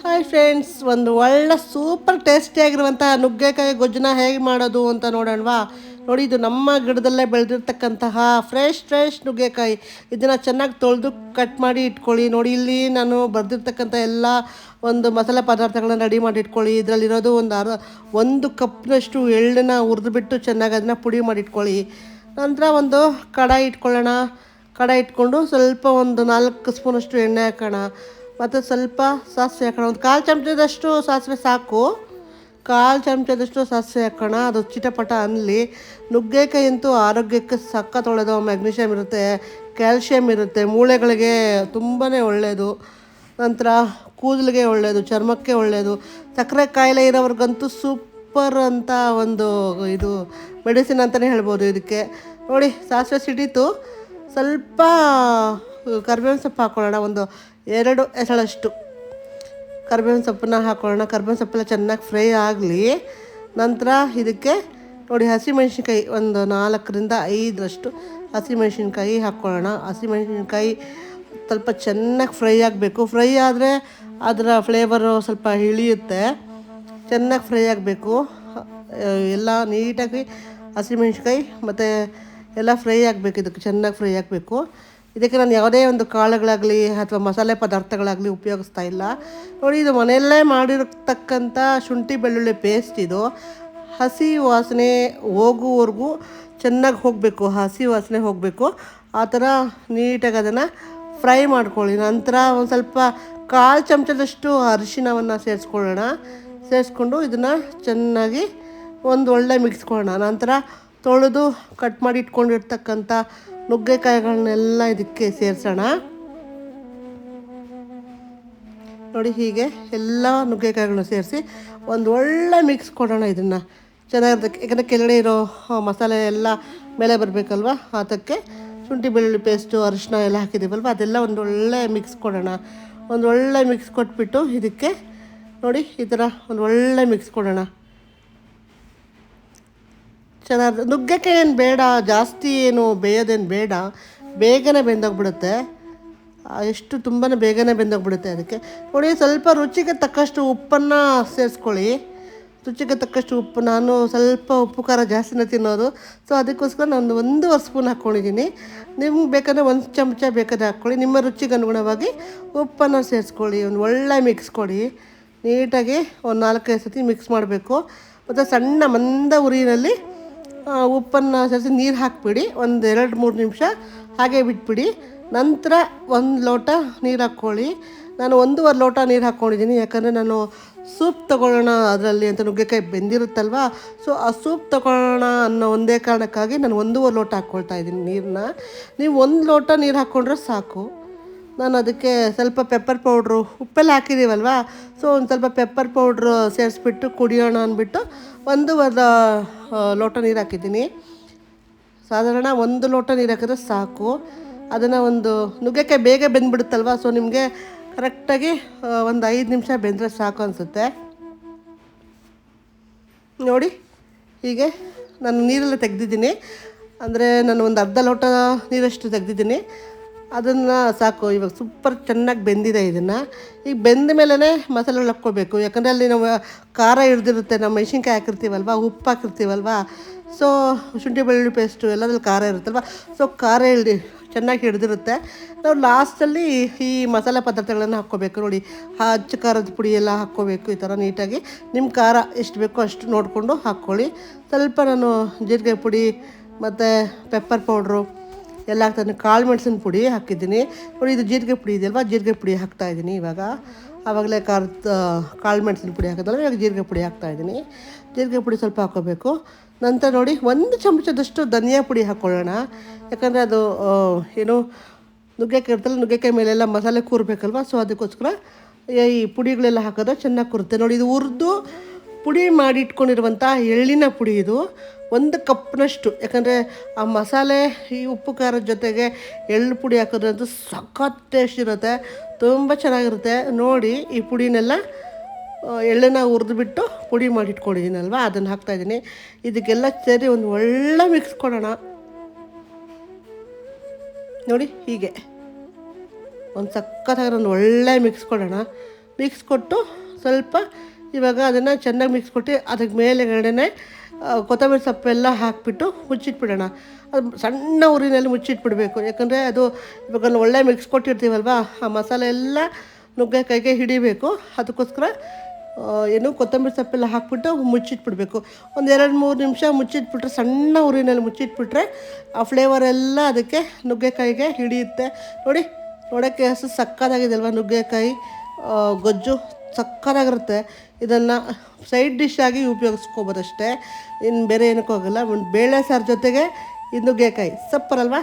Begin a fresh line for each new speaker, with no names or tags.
Hi friends, ಒಂದು ಒಳ್ಳೆ super ಟೇಸ್ಟಿಯಾಗಿರುವಂಥ ನುಗ್ಗೆಕಾಯಿ ಗೊಜ್ಜನ್ನ ಹೇಗೆ ಮಾಡೋದು ಅಂತ ನೋಡೋಣವಾ. ನೋಡಿ, ಇದು ನಮ್ಮ ಗಿಡದಲ್ಲೇ ಬೆಳೆದಿರ್ತಕ್ಕಂತಹ ಫ್ರೆಶ್ ನುಗ್ಗೆಕಾಯಿ. ಇದನ್ನು ಚೆನ್ನಾಗಿ ತೊಳೆದು ಕಟ್ ಮಾಡಿ ಇಟ್ಕೊಳ್ಳಿ. ನೋಡಿ, ಇಲ್ಲಿ ನಾನು ಬರೆದಿರ್ತಕ್ಕಂಥ ಎಲ್ಲ ಒಂದು ಮಸಾಲೆ ಪದಾರ್ಥಗಳನ್ನ ರೆಡಿ ಮಾಡಿ ಇಟ್ಕೊಳ್ಳಿ. ಇದರಲ್ಲಿರೋದು ಒಂದು ಕಪ್ನಷ್ಟು ಎಳ್ಳನ್ನ ಹುರಿದ್ಬಿಟ್ಟು ಚೆನ್ನಾಗಿ ಅದನ್ನು ಪುಡಿ ಮಾಡಿ ಇಟ್ಕೊಳ್ಳಿ. ನಂತರ ಒಂದು ಕಡಾಯಿ ಇಟ್ಕೊಳ್ಳೋಣ. ಕಡಾಯಿ ಇಟ್ಕೊಂಡು ಸ್ವಲ್ಪ ಒಂದು 4 ಸ್ಪೂನಷ್ಟು ಎಣ್ಣೆ ಹಾಕೋಣ. ಮತ್ತು ಸ್ವಲ್ಪ ಸಾಸಿವೆ ಹಾಕೋಣ. ಒಂದು 1/4 ಚಮಚದಷ್ಟು ಸಾಸಿವೆ ಸಾಕು. 1/4 ಚಮಚದಷ್ಟು ಸಾಸಿವೆ ಹಾಕೋಣ. ಅದು ಚಿಟಪಟ ಅನ್ನಲಿ. ನುಗ್ಗೆಕಾಯಿ ಅಂತೂ ಆರೋಗ್ಯಕ್ಕೆ ಸಖತ್ ಒಳ್ಳೆಯದು. ಮ್ಯಾಗ್ನೀಷಿಯಮ್ ಇರುತ್ತೆ, ಕ್ಯಾಲ್ಶಿಯಮ್ ಇರುತ್ತೆ, ಮೂಳೆಗಳಿಗೆ ತುಂಬಾ ಒಳ್ಳೆಯದು. ನಂತರ ಕೂದಲಿಗೆ ಒಳ್ಳೆಯದು, ಚರ್ಮಕ್ಕೆ ಒಳ್ಳೆಯದು. ಸಕ್ಕರೆ ಕಾಯಿಲೆ ಇರೋವ್ರಿಗಂತೂ ಸೂಪರ್ ಅಂತ ಒಂದು ಇದು ಮೆಡಿಸಿನ್ ಅಂತಲೇ ಹೇಳ್ಬೋದು ಇದಕ್ಕೆ. ನೋಡಿ, ಸಾಸಿವೆ ಸಿಡೀತು. ಸ್ವಲ್ಪ ಕರಿಬೇವಿನ ಸೊಪ್ಪು ಹಾಕ್ಕೊಳ್ಳೋಣ. ಒಂದು 2 ಎಸಳಷ್ಟು ಕರಿಬೇವಿನ ಸೊಪ್ಪನ್ನ ಹಾಕ್ಕೊಳ್ಳೋಣ. ಕರಿಬೇವಿನ ಸೊಪ್ಪೆಲ್ಲ ಚೆನ್ನಾಗಿ ಫ್ರೈ ಆಗಲಿ. ನಂತರ ಇದಕ್ಕೆ ನೋಡಿ, ಹಸಿಮೆಣ್ಸಿನ್ಕಾಯಿ ಒಂದು 4ರಿಂದ 5 ಹಸಿಮೆಣ್ಸಿನ್ಕಾಯಿ ಹಾಕ್ಕೊಳ್ಳೋಣ. ಹಸಿಮೆಣ್ಸಿನ್ಕಾಯಿ ಸ್ವಲ್ಪ ಚೆನ್ನಾಗಿ ಫ್ರೈ ಆಗಬೇಕು. ಫ್ರೈ ಆದರೆ ಅದರ ಫ್ಲೇವರು ಸ್ವಲ್ಪ ಇಳಿಯುತ್ತೆ. ಚೆನ್ನಾಗಿ ಫ್ರೈ ಆಗಬೇಕು. ಎಲ್ಲ ನೀಟಾಗಿ ಹಸಿಮೆಣ್ಸಿನ್ಕಾಯಿ ಮತ್ತು ಎಲ್ಲ ಫ್ರೈ ಆಗಬೇಕು. ಇದಕ್ಕೆ ಚೆನ್ನಾಗಿ ಫ್ರೈ ಆಗಬೇಕು. ಇದಕ್ಕೆ ನಾನು ಯಾವುದೇ ಒಂದು ಕಾಳುಗಳಾಗಲಿ ಅಥವಾ ಮಸಾಲೆ ಪದಾರ್ಥಗಳಾಗಲಿ ಉಪಯೋಗಿಸ್ತಾ ಇಲ್ಲ. ನೋಡಿ, ಇದು ಮನೆಯಲ್ಲೇ ಮಾಡಿರತಕ್ಕಂಥ ಶುಂಠಿ ಬೆಳ್ಳುಳ್ಳಿ ಪೇಸ್ಟ್. ಇದು ಹಸಿ ವಾಸನೆ ಹೋಗುವವರೆಗೂ ಚೆನ್ನಾಗಿ ಹೋಗಬೇಕು. ಹಸಿ ವಾಸನೆ ಹೋಗಬೇಕು. ಆ ಥರ ನೀಟಾಗಿ ಅದನ್ನು ಫ್ರೈ ಮಾಡ್ಕೊಳ್ಳಿ. ನಂತರ ಒಂದು ಸ್ವಲ್ಪ 1/4 ಚಮಚದಷ್ಟು ಅರಿಶಿಣವನ್ನು ಸೇರಿಸ್ಕೊಂಡು ಇದನ್ನು ಚೆನ್ನಾಗಿ ಒಂದು ಒಳ್ಳೆ ಮಿಕ್ಸ್ಕೊಳ್ಳೋಣ. ನಂತರ ತೊಳೆದು ಕಟ್ ಮಾಡಿ ಇಟ್ಕೊಂಡಿರ್ತಕ್ಕಂಥ ನುಗ್ಗೆಕಾಯಿಗಳನ್ನೆಲ್ಲ ಇದಕ್ಕೆ ಸೇರಿಸೋಣ. ನೋಡಿ, ಹೀಗೆ ಎಲ್ಲ ನುಗ್ಗೆಕಾಯಿಗಳನ್ನ ಸೇರಿಸಿ ಒಂದು ಒಳ್ಳೆ ಮಿಕ್ಸ್ ಕೊಡೋಣ. ಇದನ್ನು ಚೆನ್ನಾಗಿರ್ತಕ್ಕೆ, ಯಾಕಂದರೆ ಕೆಳಗಡೆ ಇರೋ ಮಸಾಲೆ ಎಲ್ಲ ಮೇಲೆ ಬರಬೇಕಲ್ವ. ಅದಕ್ಕೆ ಶುಂಠಿ ಬೆಳ್ಳುಳ್ಳಿ ಪೇಸ್ಟು, ಅರಿಶಿನ ಎಲ್ಲ ಹಾಕಿದ್ದೀವಲ್ವ, ಅದೆಲ್ಲ ಒಂದು ಒಳ್ಳೆ ಮಿಕ್ಸ್ ಕೊಡೋಣ. ಒಂದು ಒಳ್ಳೆ ಮಿಕ್ಸ್ ಕೊಟ್ಬಿಟ್ಟು ಇದಕ್ಕೆ ನೋಡಿ ಈ ಥರ ಒಂದು ಒಳ್ಳೆ ಮಿಕ್ಸ್ ಕೊಡೋಣ. ಚೆನ್ನಾಗಿ ನುಗ್ಗೆಕಾಯಿ ಏನು ಬೇಡ, ಜಾಸ್ತಿ ಏನು ಬೇಯೋದೇನು ಬೇಡ, ಬೇಗನೆ ಬೆಂದೋಗ್ಬಿಡುತ್ತೆ. ತುಂಬಾ ಬೇಗನೆ ಬೆಂದೋಗ್ಬಿಡುತ್ತೆ. ಅದಕ್ಕೆ ನೋಡಿ, ಸ್ವಲ್ಪ ರುಚಿಗೆ ತಕ್ಕಷ್ಟು ಉಪ್ಪನ್ನು ಸೇರಿಸ್ಕೊಳ್ಳಿ. ರುಚಿಗೆ ತಕ್ಕಷ್ಟು ಉಪ್ಪು. ನಾನು ಸ್ವಲ್ಪ ಉಪ್ಪು ಖಾರ ಜಾಸ್ತಿನೇ ತಿನ್ನೋದು, ಸೊ ಅದಕ್ಕೋಸ್ಕರ ನಾನು 1 ಸ್ಪೂನ್ ಹಾಕ್ಕೊಂಡಿದ್ದೀನಿ. ನಿಮ್ಗೆ ಬೇಕಾದರೆ 1 ಚಮಚ ಬೇಕಾದರೆ ಹಾಕ್ಕೊಳ್ಳಿ. ನಿಮ್ಮ ರುಚಿಗೆ ಅನುಗುಣವಾಗಿ ಉಪ್ಪನ್ನು ಸೇರಿಸ್ಕೊಳ್ಳಿ. ಒಂದು ಒಳ್ಳೆ ಮಿಕ್ಸ್ ಕೊಡಿ. ನೀಟಾಗಿ ಒಂದು 4-5 ಸತಿ ಮಿಕ್ಸ್ ಮಾಡಬೇಕು. ಮತ್ತು ಸಣ್ಣ ಮಂದ ಉರಿಯಲ್ಲಿ ಉಪ್ಪನ್ನು ಸೇರಿಸಿ ನೀರು ಹಾಕಿಬಿಡಿ. ಒಂದು 2-3 ನಿಮಿಷ ಹಾಗೆ ಬಿಟ್ಬಿಡಿ. ನಂತರ 1 ಲೋಟ ನೀರು ಹಾಕ್ಕೊಳ್ಳಿ. ನಾನು 1.5 ಲೋಟ ನೀರು ಹಾಕ್ಕೊಂಡಿದ್ದೀನಿ. ಯಾಕಂದರೆ ನಾನು ಸೂಪ್ ತೊಗೊಳ್ಳೋಣ ಅದರಲ್ಲಿ ಅಂತ, ನುಗ್ಗೆಕಾಯಿ ಬೆಂದಿರುತ್ತಲ್ವ. ಸೊ ಆ ಸೂಪ್ ತೊಗೊಳ್ಳೋಣ ಅನ್ನೋ ಒಂದೇ ಕಾರಣಕ್ಕಾಗಿ ನಾನು 1.5 ಲೋಟ ಹಾಕ್ಕೊಳ್ತಾ ಇದ್ದೀನಿ ನೀರನ್ನ. ನೀವು 1 ಲೋಟ ನೀರು ಹಾಕ್ಕೊಂಡ್ರೆ ಸಾಕು. ನಾನು ಅದಕ್ಕೆ ಸ್ವಲ್ಪ ಪೆಪ್ಪರ್ ಪೌಡ್ರು, ಉಪ್ಪೆಲ್ಲ ಹಾಕಿದ್ದೀವಲ್ವ, ಸೊ ಒಂದು ಸ್ವಲ್ಪ ಪೆಪ್ಪರ್ ಪೌಡ್ರು ಸೇರಿಸ್ಬಿಟ್ಟು ಕುಡಿಯೋಣ ಅಂದ್ಬಿಟ್ಟು 1.5 ಲೋಟ ನೀರು ಹಾಕಿದ್ದೀನಿ. ಸಾಧಾರಣ 1 ಲೋಟ ನೀರು ಹಾಕಿದ್ರೆ ಸಾಕು. ಅದನ್ನು ಒಂದು ನುಗ್ಗೆಕಾಯಿ ಬೇಗ ಬೆಂದ್ಬಿಡುತ್ತಲ್ವ, ಸೊ ನಿಮಗೆ ಕರೆಕ್ಟಾಗಿ ಒಂದು 5 ನಿಮಿಷ ಬೆಂದರೆ ಸಾಕು ಅನಿಸುತ್ತೆ. ನೋಡಿ, ಹೀಗೆ ನಾನು ನೀರೆಲ್ಲ ತೆಗೆದಿದ್ದೀನಿ. ಅಂದರೆ ನಾನು ಒಂದು ಅರ್ಧ ಲೋಟ ನೀರಷ್ಟು ತೆಗೆದಿದ್ದೀನಿ. ಅದನ್ನು ಸಾಕು. ಇವಾಗ ಸೂಪರ್ ಚೆನ್ನಾಗಿ ಬೆಂದಿದೆ. ಇದನ್ನು ಈಗ ಬೆಂದ ಮೇಲೇ ಮಸಾಲೆಗಳು ಹಾಕ್ಕೋಬೇಕು. ಯಾಕಂದರೆ ಅಲ್ಲಿ ನಾವು ಖಾರ ಹಿಡ್ದಿರುತ್ತೆ, ನಾವು ಮೆಣಸಿನ್ಕಾಯಿ ಹಾಕಿರ್ತೀವಲ್ವ, ಉಪ್ಪು ಹಾಕಿರ್ತೀವಲ್ವ, ಸೊ ಶುಂಠಿ ಬೆಳ್ಳುಳ್ಳಿ ಪೇಸ್ಟು ಎಲ್ಲದ್ರಲ್ಲಿ ಖಾರ ಇರುತ್ತಲ್ವ, ಸೊ ಖಾರ ಚೆನ್ನಾಗಿ ಹಿಡ್ದಿರುತ್ತೆ. ನಾವು ಲಾಸ್ಟಲ್ಲಿ ಈ ಮಸಾಲೆ ಪದಾರ್ಥಗಳನ್ನು ಹಾಕ್ಕೋಬೇಕು. ನೋಡಿ, ಅಚ್ಚ ಖಾರದ ಪುಡಿ ಎಲ್ಲ ಹಾಕ್ಕೋಬೇಕು. ಈ ಥರ ನೀಟಾಗಿ ನಿಮ್ಮ ಖಾರ ಎಷ್ಟು ಬೇಕೋ ಅಷ್ಟು ನೋಡಿಕೊಂಡು ಹಾಕ್ಕೊಳ್ಳಿ. ಸ್ವಲ್ಪ ನಾನು ಜೀರಿಗೆ ಪುಡಿ ಮತ್ತು ಪೆಪ್ಪರ್ ಪೌಡ್ರು ಎಲ್ಲ ಹಾಕ್ತಾಯಿದ್ದೀನಿ. ಕಾಳು ಮೆಣಸಿನ ಪುಡಿ ಹಾಕಿದ್ದೀನಿ. ನೋಡಿ, ಇದು ಜೀರಿಗೆ ಪುಡಿ ಇದೆಯಲ್ವ, ಜೀರಿಗೆ ಪುಡಿ ಹಾಕ್ತಾಯಿದ್ದೀನಿ ಇವಾಗ. ಆವಾಗಲೇ ಕಾಳು ಮೆಣಸಿನ ಪುಡಿ ಹಾಕಿದ್ರಲ್ಲ, ಇವಾಗ ಜೀರಿಗೆ ಪುಡಿ ಹಾಕ್ತಾಯಿದ್ದೀನಿ. ಜೀರಿಗೆ ಪುಡಿ ಸ್ವಲ್ಪ ಹಾಕ್ಕೋಬೇಕು. ನಂತರ ನೋಡಿ, 1 ಚಮಚದಷ್ಟು ಧನಿಯಾ ಪುಡಿ ಹಾಕ್ಕೊಳ್ಳೋಣ. ಯಾಕಂದರೆ ಅದು ನುಗ್ಗೆಕಾಯಿ ಇರ್ತಲ್ಲ, ನುಗ್ಗೆಕಾಯಿ ಮೇಲೆಲ್ಲ ಮಸಾಲೆ ಕೂರಬೇಕಲ್ವ, ಸೊ ಅದಕ್ಕೋಸ್ಕರ ಈ ಪುಡಿಗಳೆಲ್ಲ ಹಾಕಿದ್ರೆ ಚೆನ್ನಾಗಿ ಕೂರುತ್ತೆ. ನೋಡಿ, ಇದು ಹುರಿದು ಪುಡಿ ಮಾಡಿ ಇಟ್ಕೊಂಡಿರುವಂಥ ಎಳ್ಳಿನ ಪುಡಿ. ಇದು 1 ಕಪ್ನಷ್ಟು. ಯಾಕಂದರೆ ಆ ಮಸಾಲೆ ಈ ಉಪ್ಪು ಖಾರದ ಜೊತೆಗೆ ಎಳ್ಳು ಪುಡಿ ಹಾಕಿದ್ರೆ ಅದು ಸಖತ್ ಟೇಸ್ಟ್ ಇರುತ್ತೆ, ತುಂಬ ಚೆನ್ನಾಗಿರುತ್ತೆ. ನೋಡಿ, ಈ ಪುಡಿನೆಲ್ಲ ಎಳ್ಳನ್ನು ಹುರಿದ್ಬಿಟ್ಟು ಪುಡಿ ಮಾಡಿ ಇಟ್ಕೊಂಡಿದ್ದೀನಲ್ವ, ಅದನ್ನು ಹಾಕ್ತಾಯಿದ್ದೀನಿ. ಇದಕ್ಕೆಲ್ಲ ಸೇರಿ ಒಂದು ಒಳ್ಳೆ ಮಿಕ್ಸ್ ಕೊಡೋಣ. ನೋಡಿ, ಹೀಗೆ ಒಂದು ಸಖತ್ತಾಗಿ ಒಂದು ಒಳ್ಳೆ ಮಿಕ್ಸ್ ಕೊಡೋಣ. ಮಿಕ್ಸ್ ಕೊಟ್ಟು ಸ್ವಲ್ಪ ಇವಾಗ ಅದನ್ನು ಚೆನ್ನಾಗಿ ಮಿಕ್ಸ್ ಕೊಟ್ಟು ಅದಕ್ಕೆ ಮೇಲೆಗಡೆನೆ ಕೊತ್ತಂಬರಿ ಸೊಪ್ಪೆಲ್ಲ ಹಾಕಿಬಿಟ್ಟು ಮುಚ್ಚಿಟ್ಬಿಡೋಣ. ಅದು ಸಣ್ಣ ಉರಿನಲ್ಲಿ ಮುಚ್ಚಿಟ್ಬಿಡಬೇಕು, ಯಾಕಂದರೆ ಅದು ಇವಾಗ ಒಳ್ಳೆ ಮಿಕ್ಸ್ ಕೊಟ್ಟಿರ್ತೀವಲ್ವ, ಆ ಮಸಾಲೆ ಎಲ್ಲ ನುಗ್ಗೆಕಾಯಿಗೆ ಹಿಡಿಬೇಕು. ಅದಕ್ಕೋಸ್ಕರ ಕೊತ್ತಂಬರಿ ಸೊಪ್ಪೆಲ್ಲ ಹಾಕ್ಬಿಟ್ಟು ಮುಚ್ಚಿಟ್ಬಿಡಬೇಕು. ಒಂದು 2-3 ನಿಮಿಷ ಮುಚ್ಚಿಟ್ಬಿಟ್ರೆ, ಸಣ್ಣ ಉರಿನಲ್ಲಿ ಮುಚ್ಚಿಟ್ಬಿಟ್ರೆ ಆ ಫ್ಲೇವರ್ ಎಲ್ಲ ಅದಕ್ಕೆ ನುಗ್ಗೆಕಾಯಿಗೆ ಹಿಡಿಯುತ್ತೆ. ನೋಡಿ, ನೋಡೋಕ್ಕೆ ಹಸು ಸಕ್ಕತ್ತಾಗಿದೆ ಅಲ್ವಾ, ನುಗ್ಗೆಕಾಯಿ ಗೊಜ್ಜು ಸಕ್ಕತ್ತಾಗಿರುತ್ತೆ. ಇದನ್ನು ಸೈಡ್ ಡಿಶ್ ಆಗಿ ಉಪಯೋಗಿಸ್ಕೋಬೋದಷ್ಟೇ, ಇನ್ನು ಬೇರೆ ಏನಕ್ಕೂ ಹೋಗಲ್ಲ. ಒಂದು ಬೇಳೆ ಸಾರು ಜೊತೆಗೆ ಈ ನುಗ್ಗೆಕಾಯಿ ಸಪ್ಪರಲ್ವಾ.